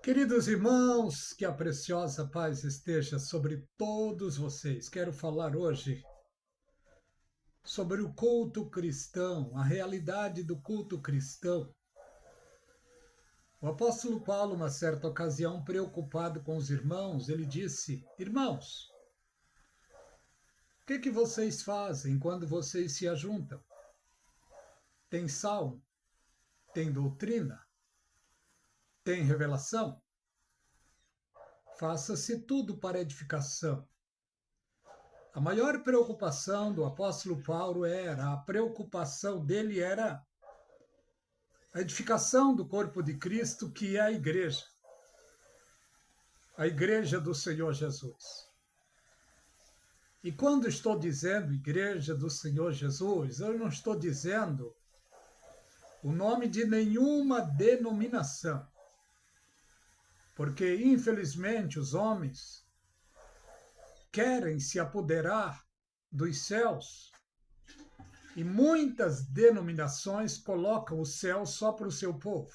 Queridos irmãos, que a preciosa paz esteja sobre todos vocês. Quero falar hoje sobre o culto cristão, a realidade do culto cristão. O apóstolo Paulo, uma certa ocasião, preocupado com os irmãos, ele disse: Irmãos, o que vocês fazem quando vocês se ajuntam? Tem salmo? Tem doutrina? Tem revelação? Faça-se tudo para edificação. A maior preocupação do apóstolo Paulo a preocupação dele era a edificação do corpo de Cristo, que é a igreja do Senhor Jesus. E quando estou dizendo igreja do Senhor Jesus, eu não estou dizendo o nome de nenhuma denominação, porque infelizmente os homens querem se apoderar dos céus e muitas denominações colocam o céu só para o seu povo.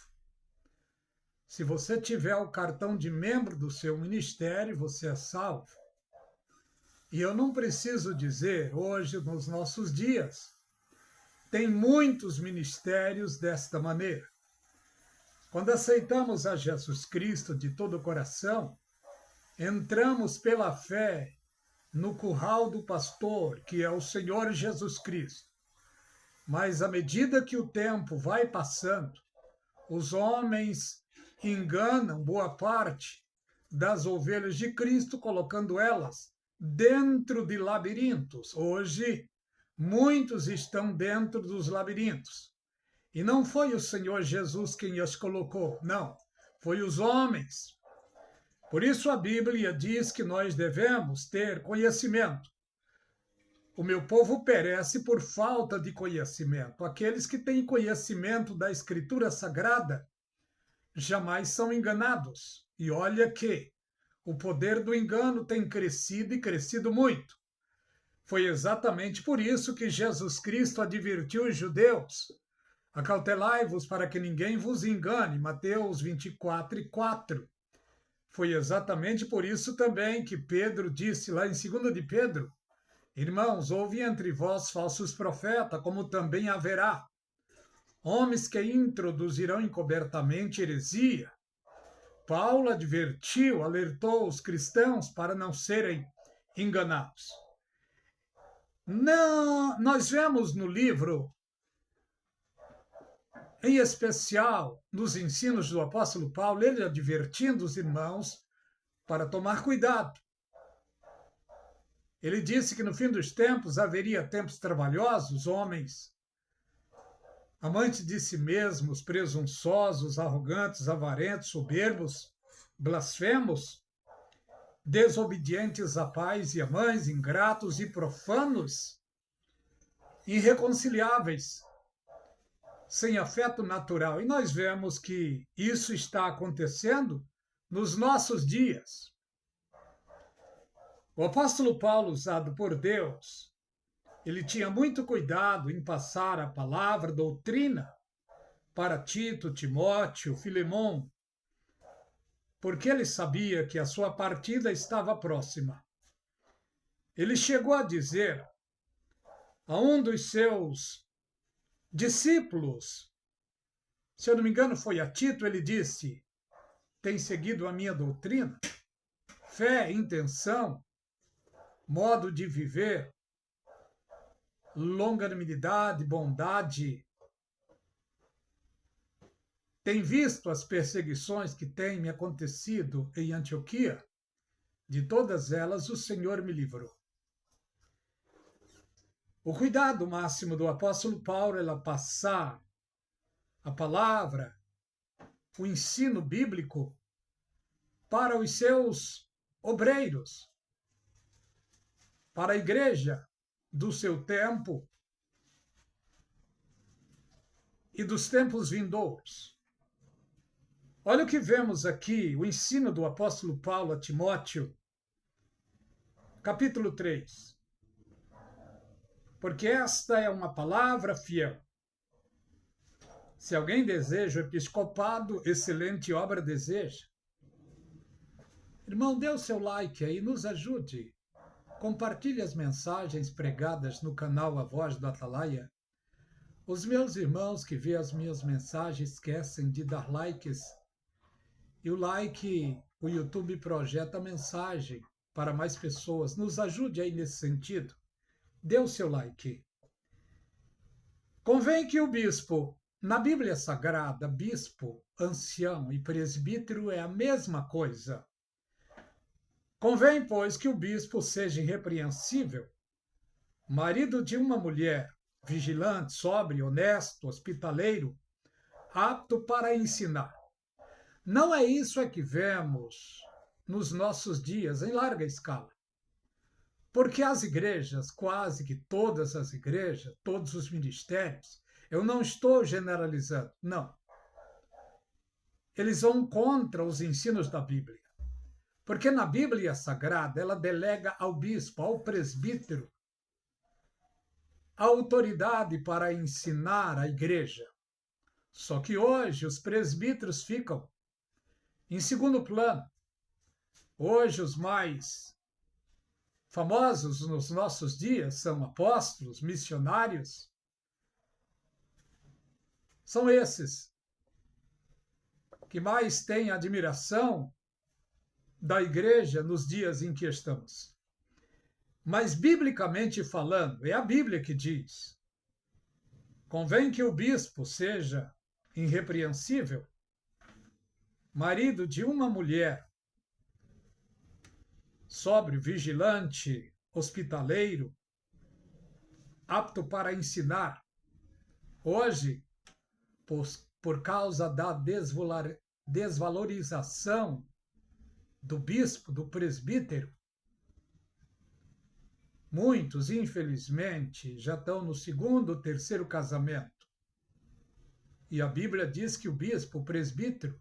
Se você tiver o cartão de membro do seu ministério, você é salvo. E eu não preciso dizer, hoje, nos nossos dias, tem muitos ministérios desta maneira. Quando aceitamos a Jesus Cristo de todo o coração, entramos pela fé no curral do pastor, que é o Senhor Jesus Cristo. Mas à medida que o tempo vai passando, os homens enganam boa parte das ovelhas de Cristo, colocando elas dentro de labirintos. Hoje, muitos estão dentro dos labirintos. E não foi o Senhor Jesus quem as colocou, não. Foi os homens. Por isso a Bíblia diz que nós devemos ter conhecimento. O meu povo perece por falta de conhecimento. Aqueles que têm conhecimento da Escritura Sagrada jamais são enganados. E olha que o poder do engano tem crescido e crescido muito. Foi exatamente por isso que Jesus Cristo advertiu os judeus: acautelai-vos para que ninguém vos engane. Mateus 24:4. Foi exatamente por isso também que Pedro disse lá em 2 de Pedro: irmãos, houve entre vós falsos profetas, como também haverá homens que introduzirão encobertamente heresia. Paulo advertiu, alertou os cristãos para não serem enganados. Não, nós vemos no livro, em especial nos ensinos do apóstolo Paulo, ele advertindo os irmãos para tomar cuidado. Ele disse que no fim dos tempos haveria tempos trabalhosos, homens amantes de si mesmos, presunçosos, arrogantes, avarentos, soberbos, blasfemos, desobedientes a pais e a mães, ingratos e profanos, irreconciliáveis, sem afeto natural. E nós vemos que isso está acontecendo nos nossos dias. O apóstolo Paulo, usado por Deus, ele tinha muito cuidado em passar a palavra, a doutrina, para Tito, Timóteo, Filemão, porque ele sabia que a sua partida estava próxima. Ele chegou a dizer a um dos seus discípulos, se eu não me engano foi a Tito, ele disse: tem seguido a minha doutrina? Fé, intenção, modo de viver, longanimidade, bondade. Tem visto as perseguições que têm me acontecido em Antioquia? De todas elas o Senhor me livrou. O cuidado máximo do apóstolo Paulo era passar a palavra, o ensino bíblico para os seus obreiros, para a igreja do seu tempo e dos tempos vindouros. Olha o que vemos aqui, o ensino do apóstolo Paulo a Timóteo, capítulo 3. Porque esta é uma palavra fiel. Se alguém deseja o episcopado, excelente obra deseja. Irmão, dê o seu like aí, nos ajude. Compartilhe as mensagens pregadas no canal A Voz do Atalaia. Os meus irmãos que vêem as minhas mensagens esquecem de dar likes. E o like, o YouTube projeta a mensagem para mais pessoas. Nos ajude aí nesse sentido. Dê o seu like. Convém que o bispo, na Bíblia Sagrada, bispo, ancião e presbítero é a mesma coisa. Convém, pois, que o bispo seja irrepreensível, marido de uma mulher, vigilante, sóbrio, honesto, hospitaleiro, apto para ensinar. Não é isso que vemos nos nossos dias, em larga escala. Porque as igrejas, quase que todas as igrejas, todos os ministérios, eu não estou generalizando, não. Eles vão contra os ensinos da Bíblia. Porque na Bíblia Sagrada, ela delega ao bispo, ao presbítero, a autoridade para ensinar a igreja. Só que hoje os presbíteros ficam em segundo plano. Hoje os mais famosos nos nossos dias são apóstolos, missionários. São esses que mais têm admiração da igreja nos dias em que estamos. Mas, biblicamente falando, é a Bíblia que diz: convém que o bispo seja irrepreensível, marido de uma mulher, sóbrio, vigilante, hospitaleiro, apto para ensinar. Hoje, por causa da desvalorização do bispo, do presbítero, muitos, infelizmente, já estão no segundo, terceiro casamento. E a Bíblia diz que o bispo, o presbítero,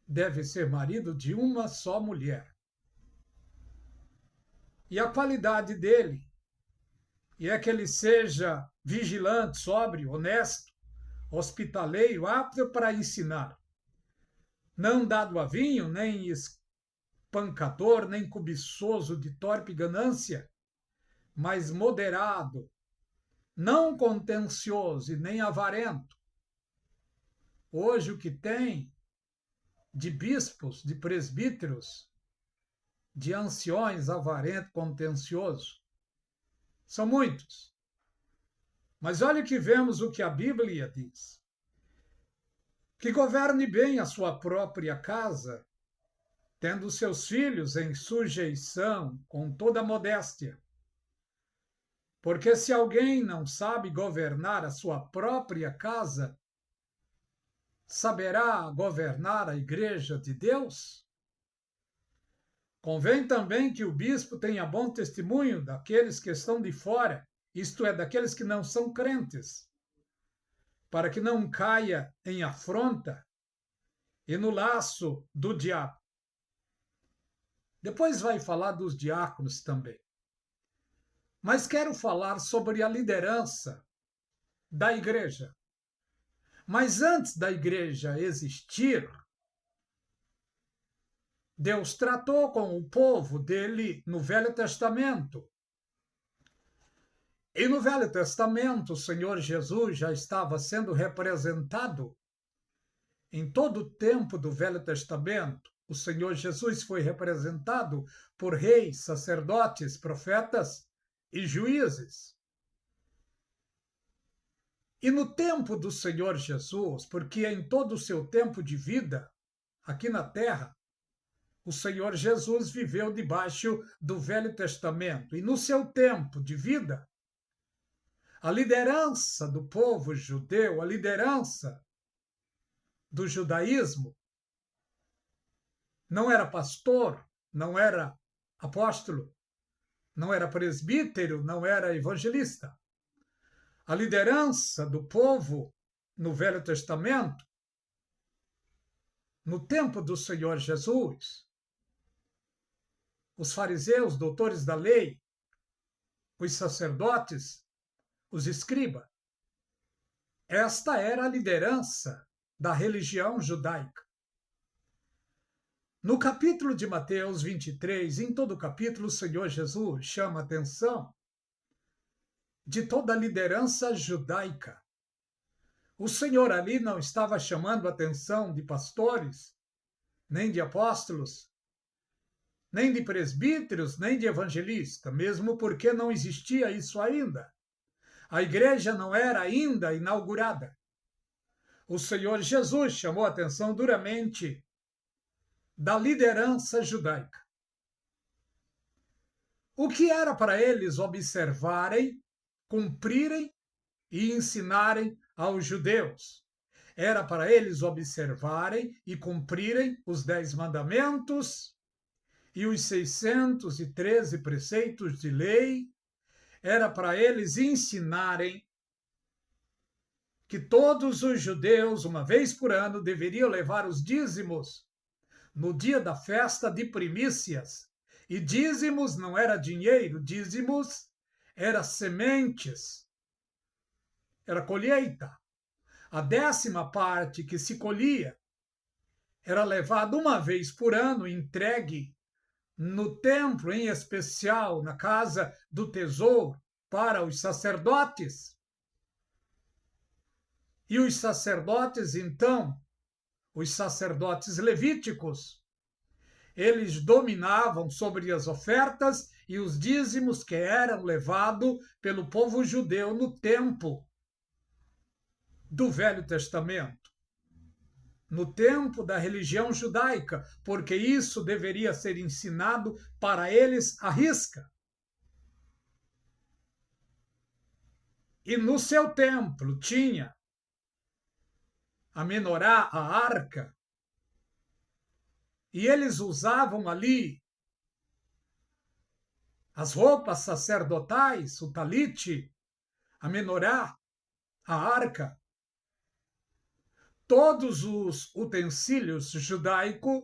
deve ser marido de uma só mulher. E a qualidade dele é que ele seja vigilante, sóbrio, honesto, hospitaleiro, apto para ensinar. Não dado a vinho, nem espancador, nem cobiçoso de torpe ganância, mas moderado, não contencioso e nem avarento. Hoje o que tem de bispos, de presbíteros, de anciões avarento, contencioso, são muitos. Mas olha que vemos o que a Bíblia diz. Que governe bem a sua própria casa, tendo seus filhos em sujeição com toda modéstia. Porque se alguém não sabe governar a sua própria casa, saberá governar a igreja de Deus? Convém também que o bispo tenha bom testemunho daqueles que estão de fora, isto é, daqueles que não são crentes, para que não caia em afronta e no laço do diabo. Depois vai falar dos diáconos também. Mas quero falar sobre a liderança da igreja. Mas antes da igreja existir, Deus tratou com o povo dele no Velho Testamento. E no Velho Testamento, o Senhor Jesus já estava sendo representado. Em todo o tempo do Velho Testamento, o Senhor Jesus foi representado por reis, sacerdotes, profetas e juízes. E no tempo do Senhor Jesus, porque em todo o seu tempo de vida, aqui na terra, o Senhor Jesus viveu debaixo do Velho Testamento. E no seu tempo de vida, a liderança do povo judeu, a liderança do judaísmo, não era pastor, não era apóstolo, não era presbítero, não era evangelista. A liderança do povo no Velho Testamento, no tempo do Senhor Jesus, os fariseus, doutores da lei, os sacerdotes, os escribas, esta era a liderança da religião judaica. No capítulo de Mateus 23, em todo o capítulo, o Senhor Jesus chama a atenção de toda a liderança judaica. O Senhor ali não estava chamando a atenção de pastores, nem de apóstolos, nem de presbíteros, nem de evangelistas, mesmo porque não existia isso ainda. A igreja não era ainda inaugurada. O Senhor Jesus chamou a atenção duramente da liderança judaica. O que era para eles observarem, cumprirem e ensinarem aos judeus? Era para eles observarem e cumprirem os 10 mandamentos e os 613 preceitos de lei. Era para eles ensinarem que todos os judeus, uma vez por ano, deveriam levar os dízimos no dia da festa de primícias. E dízimos não era dinheiro, dízimos era sementes, era colheita. A 10ª parte que se colhia era levada uma vez por ano, entregue no templo, em especial na casa do tesouro, para os sacerdotes. E os sacerdotes, então, os sacerdotes levíticos, eles dominavam sobre as ofertas e os dízimos que eram levados pelo povo judeu no tempo do Velho Testamento, no tempo da religião judaica, porque isso deveria ser ensinado para eles à risca. E no seu templo tinha a menorá, a arca, e eles usavam ali as roupas sacerdotais, o talite, a menorá, a arca. Todos os utensílios judaicos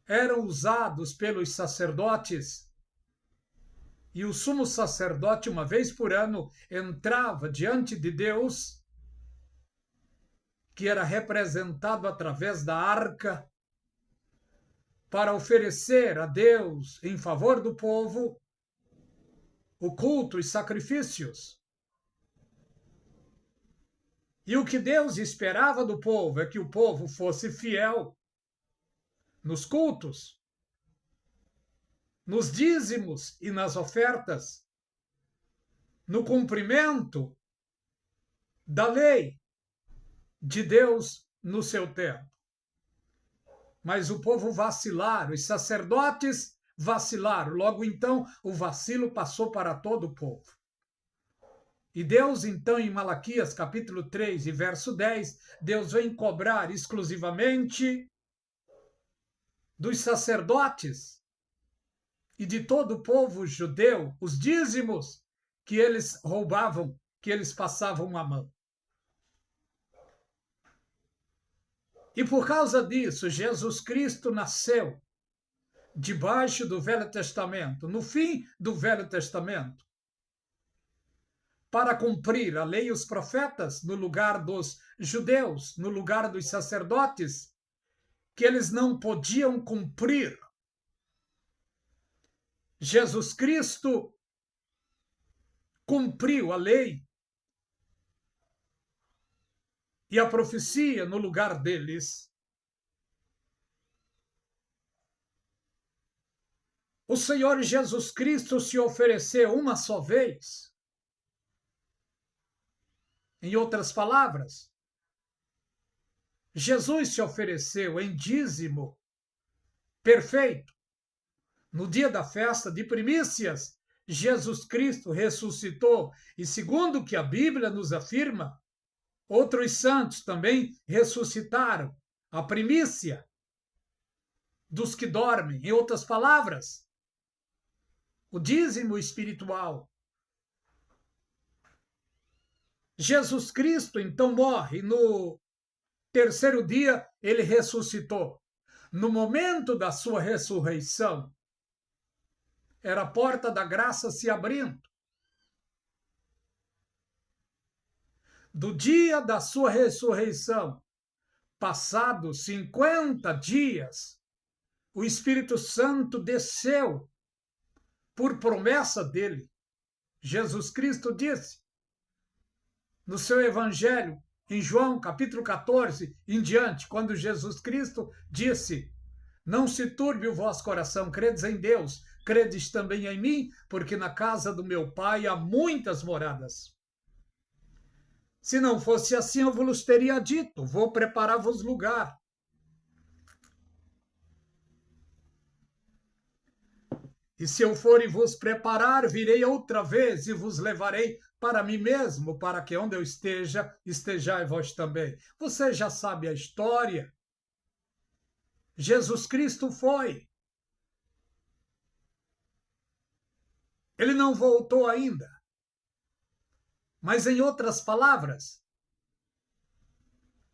eram usados pelos sacerdotes. E o sumo sacerdote, uma vez por ano, entrava diante de Deus, que era representado através da arca, para oferecer a Deus, em favor do povo, o culto e sacrifícios. E o que Deus esperava do povo é que o povo fosse fiel nos cultos, nos dízimos e nas ofertas, no cumprimento da lei de Deus no seu tempo. Mas o povo vacilaram, os sacerdotes vacilaram. Logo então, o vacilo passou para todo o povo. E Deus, então, em Malaquias, capítulo 3 e verso 10, Deus vem cobrar exclusivamente dos sacerdotes e de todo o povo judeu os dízimos que eles roubavam, que eles passavam a mão. E por causa disso, Jesus Cristo nasceu debaixo do Velho Testamento, no fim do Velho Testamento, para cumprir a lei e os profetas no lugar dos judeus, no lugar dos sacerdotes, que eles não podiam cumprir. Jesus Cristo cumpriu a lei e a profecia no lugar deles. O Senhor Jesus Cristo se ofereceu uma só vez. Em outras palavras, Jesus se ofereceu em dízimo perfeito. No dia da festa de primícias, Jesus Cristo ressuscitou e, segundo o que a Bíblia nos afirma, outros santos também ressuscitaram, a primícia dos que dormem. Em outras palavras, o dízimo espiritual. Jesus Cristo, então, morre. No terceiro dia, ele ressuscitou. No momento da sua ressurreição, era a porta da graça se abrindo. Do dia da sua ressurreição, passados 50 dias, o Espírito Santo desceu por promessa dele. Jesus Cristo disse no seu Evangelho, em João capítulo 14 em diante, quando Jesus Cristo disse: não se turbe o vosso coração, credes em Deus, credes também em mim, porque na casa do meu Pai há muitas moradas. Se não fosse assim, eu vos teria dito: vou preparar-vos lugar. E se eu for e vos preparar, virei outra vez e vos levarei para mim mesmo, para que onde eu esteja, estejais vós também. Você já sabe a história. Jesus Cristo foi. Ele não voltou ainda. Mas, em outras palavras,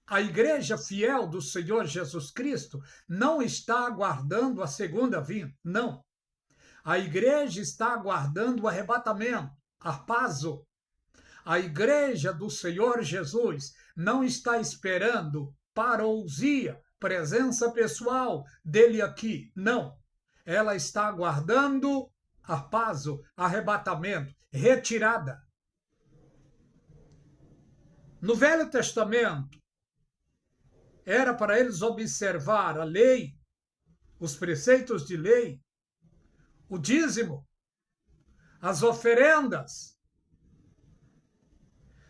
a igreja fiel do Senhor Jesus Cristo não está aguardando a segunda vinda. Não. A igreja está aguardando o arrebatamento, harpazo. A igreja do Senhor Jesus não está esperando parousia, presença pessoal dele aqui. Não. Ela está aguardando harpazo, arrebatamento, retirada. No Velho Testamento, era para eles observar a lei, os preceitos de lei, o dízimo, as oferendas.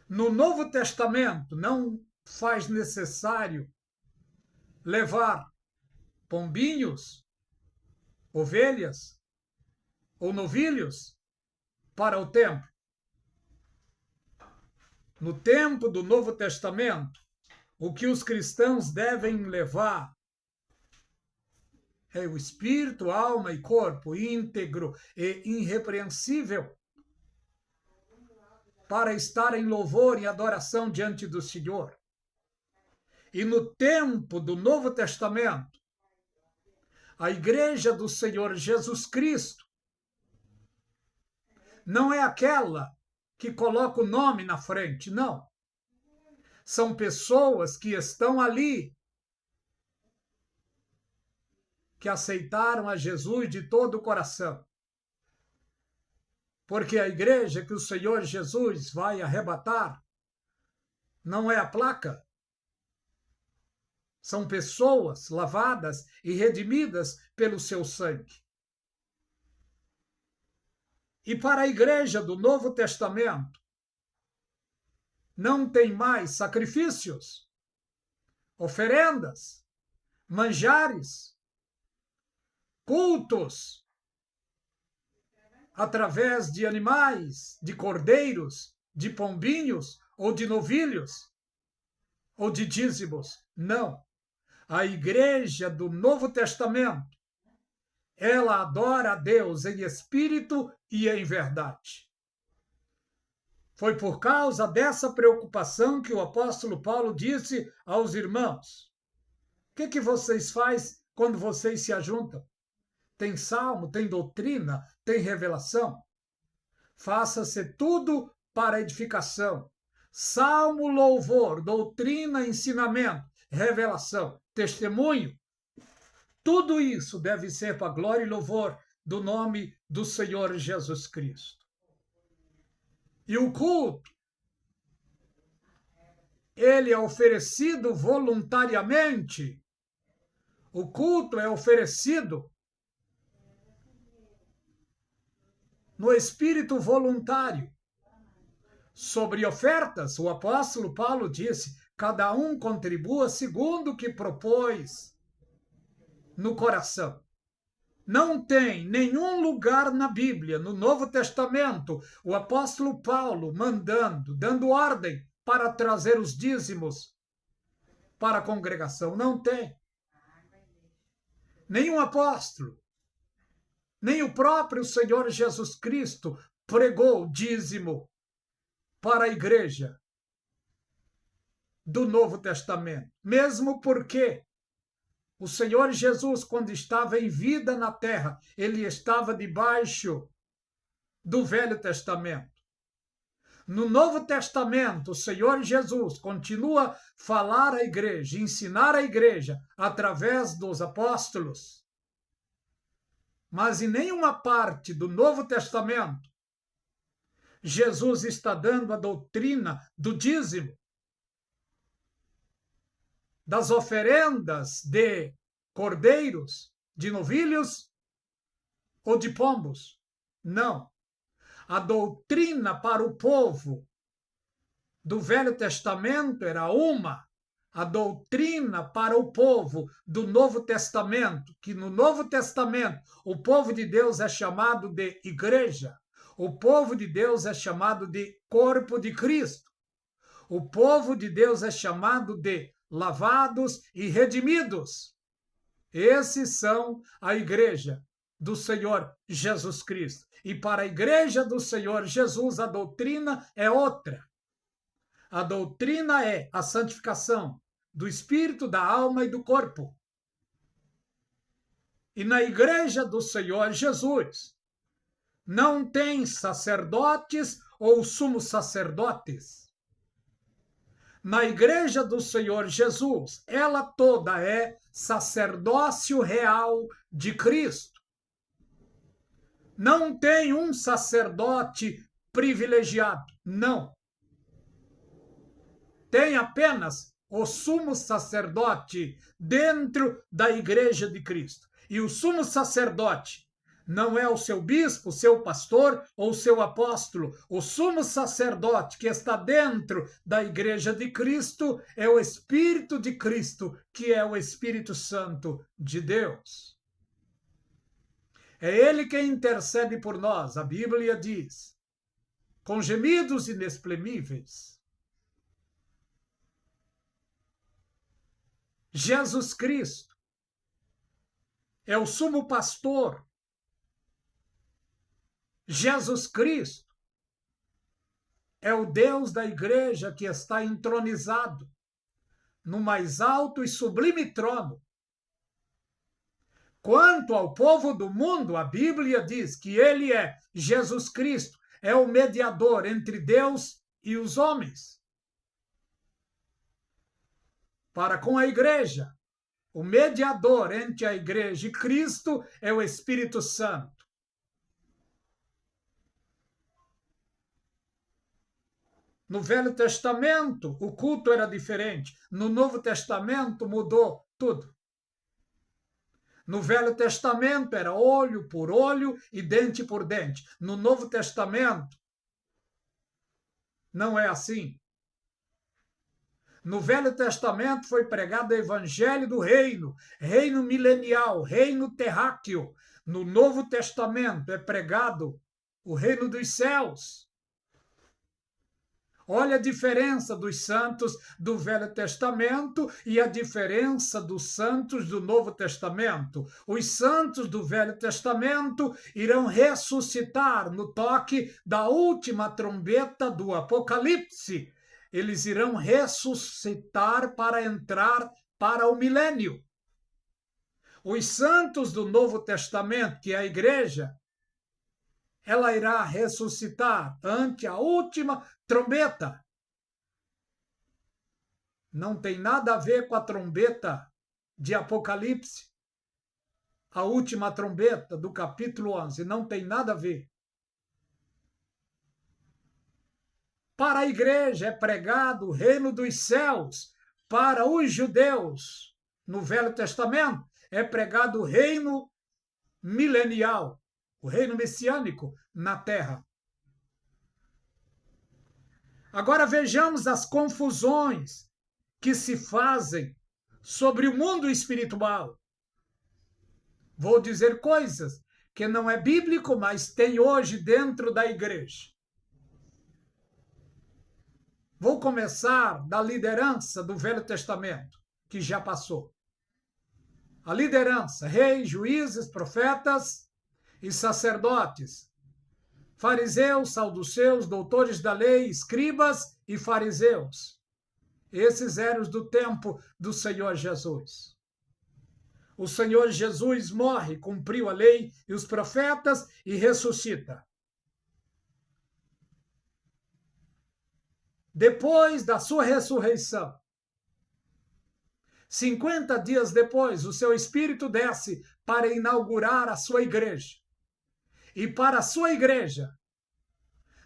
No Novo Testamento, não faz necessário levar pombinhos, ovelhas ou novilhos para o templo. No tempo do Novo Testamento, o que os cristãos devem levar é o espírito, alma e corpo íntegro e irrepreensível para estar em louvor e adoração diante do Senhor. E no tempo do Novo Testamento, a igreja do Senhor Jesus Cristo não é aquela que coloca o nome na frente, não. São pessoas que estão ali, que aceitaram a Jesus de todo o coração. Porque a igreja que o Senhor Jesus vai arrebatar não é a placa. São pessoas lavadas e redimidas pelo seu sangue. E para a igreja do Novo Testamento, não tem mais sacrifícios, oferendas, manjares, cultos através de animais, de cordeiros, de pombinhos ou de novilhos ou de dízimos. Não. A igreja do Novo Testamento, ela adora a Deus em espírito e em verdade. Foi por causa dessa preocupação que o apóstolo Paulo disse aos irmãos: o que vocês fazem quando vocês se ajuntam? Tem salmo, tem doutrina, tem revelação? Faça-se tudo para edificação. Salmo, louvor, doutrina, ensinamento, revelação, testemunho. Tudo isso deve ser para a glória e louvor do nome do Senhor Jesus Cristo. E o culto, ele é oferecido voluntariamente. O culto é oferecido no espírito voluntário. Sobre ofertas, o apóstolo Paulo disse: cada um contribua segundo o que propôs no coração. Não tem nenhum lugar na Bíblia, no Novo Testamento, o apóstolo Paulo dando ordem para trazer os dízimos para a congregação. Não tem. Nenhum apóstolo, nem o próprio Senhor Jesus Cristo pregou dízimo para a igreja do Novo Testamento. Mesmo porque o Senhor Jesus, quando estava em vida na terra, ele estava debaixo do Velho Testamento. No Novo Testamento, o Senhor Jesus continua a falar à igreja, ensinar a igreja através dos apóstolos. Mas em nenhuma parte do Novo Testamento, Jesus está dando a doutrina do dízimo, das oferendas de cordeiros, de novilhos ou de pombos. Não. A doutrina para o povo do Velho Testamento era uma. A doutrina para o povo do Novo Testamento, que no Novo Testamento o povo de Deus é chamado de igreja, o povo de Deus é chamado de corpo de Cristo, o povo de Deus é chamado de lavados e redimidos. Esses são a igreja do Senhor Jesus Cristo. E para a igreja do Senhor Jesus, a doutrina é outra. A doutrina é a santificação do espírito, da alma e do corpo. E na igreja do Senhor Jesus, não tem sacerdotes ou sumos sacerdotes. Na igreja do Senhor Jesus, ela toda é sacerdócio real de Cristo. Não tem um sacerdote privilegiado, não. Tem apenas o sumo sacerdote dentro da igreja de Cristo. E o sumo sacerdote não é o seu bispo, o seu pastor ou o seu apóstolo. O sumo sacerdote que está dentro da igreja de Cristo é o Espírito de Cristo, que é o Espírito Santo de Deus. É ele quem intercede por nós, a Bíblia diz, com gemidos inexprimíveis. Jesus Cristo é o sumo pastor. Jesus Cristo é o Deus da igreja que está entronizado no mais alto e sublime trono. Quanto ao povo do mundo, a Bíblia diz que ele é Jesus Cristo, é o mediador entre Deus e os homens. Para com a igreja, o mediador entre a igreja e Cristo é o Espírito Santo. No Velho Testamento, o culto era diferente. No Novo Testamento, mudou tudo. No Velho Testamento, era olho por olho e dente por dente. No Novo Testamento, não é assim. No Velho Testamento foi pregado o evangelho do reino, reino milenial, reino terráqueo. No Novo Testamento é pregado o reino dos céus. Olha a diferença dos santos do Velho Testamento e a diferença dos santos do Novo Testamento. Os santos do Velho Testamento irão ressuscitar no toque da última trombeta do Apocalipse. Eles irão ressuscitar para entrar para o milênio. Os santos do Novo Testamento, que é a igreja, ela irá ressuscitar ante a última trombeta. Não tem nada a ver com a trombeta de Apocalipse. A última trombeta do capítulo 11. Não tem nada a ver. Para a igreja é pregado o reino dos céus. Para os judeus, no Velho Testamento, é pregado o reino milenial, o reino messiânico na terra. Agora vejamos as confusões que se fazem sobre o mundo espiritual. Vou dizer coisas que não é bíblico, mas tem hoje dentro da igreja. Vou começar da liderança do Velho Testamento, que já passou. A liderança, reis, juízes, profetas e sacerdotes, fariseus, saduceus, doutores da lei, escribas e fariseus. Esses eram os do tempo do Senhor Jesus. O Senhor Jesus morre, cumpriu a lei e os profetas e ressuscita. depois da sua ressurreição, 50 dias depois, o seu Espírito desce para inaugurar a sua igreja. E para a sua igreja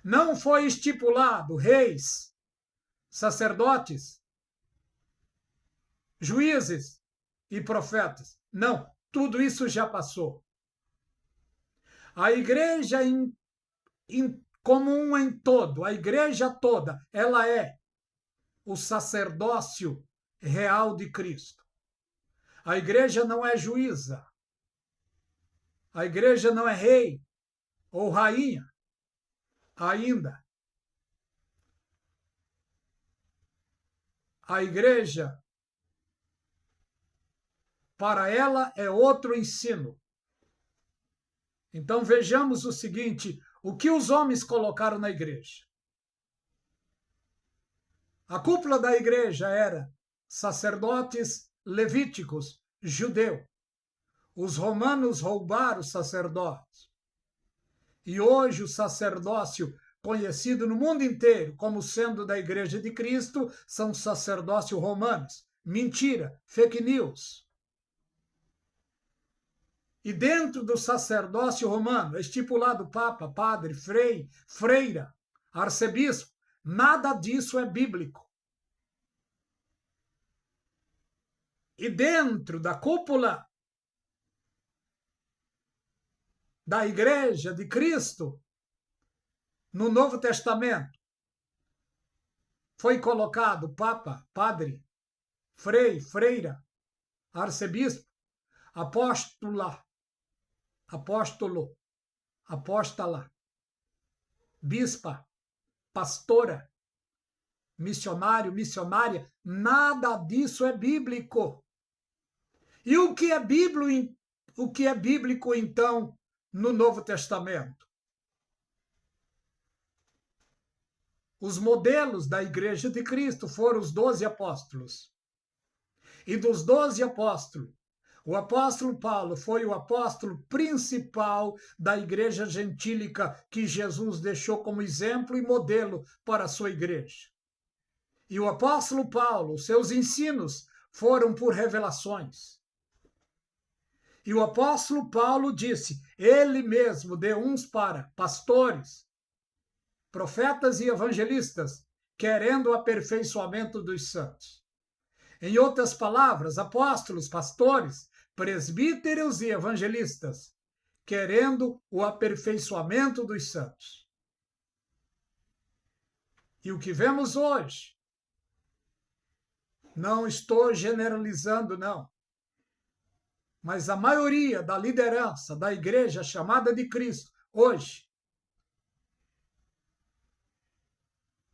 não foi estipulado reis, sacerdotes, juízes e profetas. Não, tudo isso já passou. A igreja comum em todo, a igreja toda, ela é o sacerdócio real de Cristo. A igreja não é juíza. A igreja não é rei ou rainha ainda. A igreja, para ela, é outro ensino. Então vejamos o seguinte: o que os homens colocaram na igreja? A cúpula da igreja era sacerdotes levíticos, judeu. Os romanos roubaram os sacerdotes. E hoje o sacerdócio, conhecido no mundo inteiro como sendo da Igreja de Cristo, são sacerdócios romanos. Mentira, fake news. E dentro do sacerdócio romano, é estipulado papa, padre, frei, freira, arcebispo. Nada disso é bíblico. E dentro da cúpula da Igreja de Cristo, no Novo Testamento, foi colocado papa, padre, frei, freira, arcebispo, apóstola, apóstolo, apóstola, bispa, pastora, missionário, missionária. Nada disso é bíblico. E o que é bíblico então no Novo Testamento? Os modelos da Igreja de Cristo foram os 12 apóstolos. E dos 12 apóstolos, o apóstolo Paulo foi o apóstolo principal da igreja gentílica que Jesus deixou como exemplo e modelo para a sua igreja. E o apóstolo Paulo, seus ensinos foram por revelações. E o apóstolo Paulo disse, ele mesmo deu uns para pastores, profetas e evangelistas, querendo o aperfeiçoamento dos santos. Em outras palavras, apóstolos, pastores, presbíteros e evangelistas, querendo o aperfeiçoamento dos santos. E o que vemos hoje, não estou generalizando, não, mas a maioria da liderança da igreja chamada de Cristo, hoje,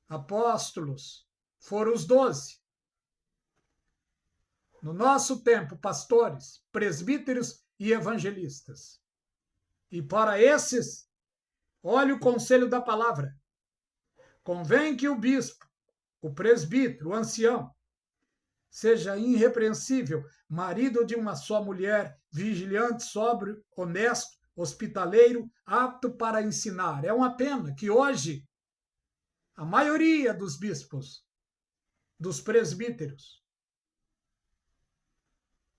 apóstolos, foram os 12. No nosso tempo, pastores, presbíteros e evangelistas. E para esses, olhe o conselho da palavra. Convém que o bispo, o presbítero, o ancião, seja irrepreensível, marido de uma só mulher, vigilante, sóbrio, honesto, hospitaleiro, apto para ensinar. É uma pena que hoje a maioria dos bispos, dos presbíteros,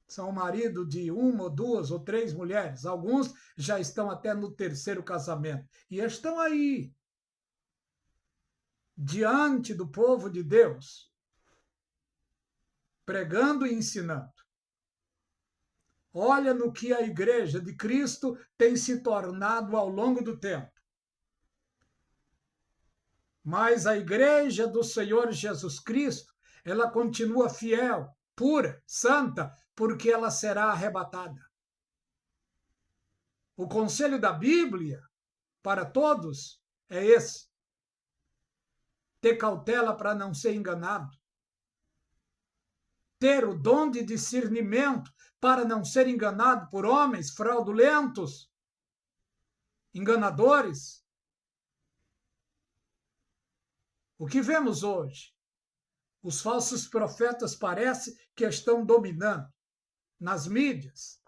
são marido de uma ou duas ou três mulheres. Alguns já estão até no terceiro casamento. E estão aí, diante do povo de Deus, pregando e ensinando. Olha no que a igreja de Cristo tem se tornado ao longo do tempo. Mas a igreja do Senhor Jesus Cristo, ela continua fiel, pura, santa, porque ela será arrebatada. O conselho da Bíblia para todos é esse: ter cautela para não ser enganado, ter o dom de discernimento para não ser enganado por homens fraudulentos, enganadores. O que vemos hoje? Os falsos profetas parece que estão dominando nas mídias,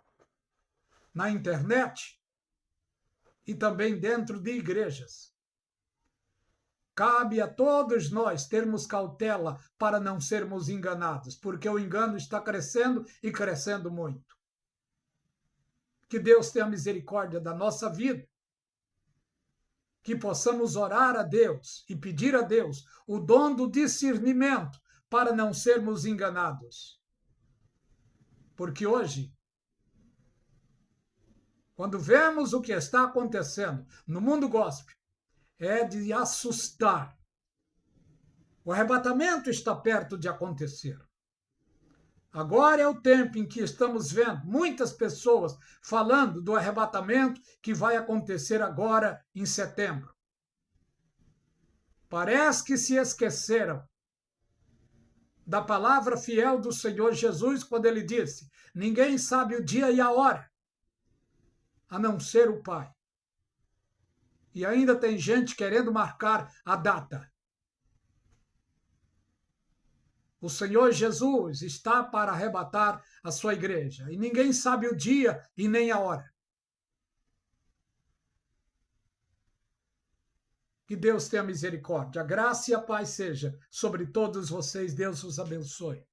na internet e também dentro de igrejas. Cabe a todos nós termos cautela para não sermos enganados, porque o engano está crescendo e crescendo muito. Que Deus tenha misericórdia da nossa vida, que possamos orar a Deus e pedir a Deus o dom do discernimento para não sermos enganados. Porque hoje, quando vemos o que está acontecendo no mundo gospel, é de assustar. O arrebatamento está perto de acontecer. Agora é o tempo em que estamos vendo muitas pessoas falando do arrebatamento que vai acontecer agora em setembro. Parece que se esqueceram da palavra fiel do Senhor Jesus quando ele disse: ninguém sabe o dia e a hora, a não ser o Pai. E ainda tem gente querendo marcar a data. O Senhor Jesus está para arrebatar a sua igreja. E ninguém sabe o dia e nem a hora. Que Deus tenha misericórdia. A graça e a paz seja sobre todos vocês. Deus os abençoe.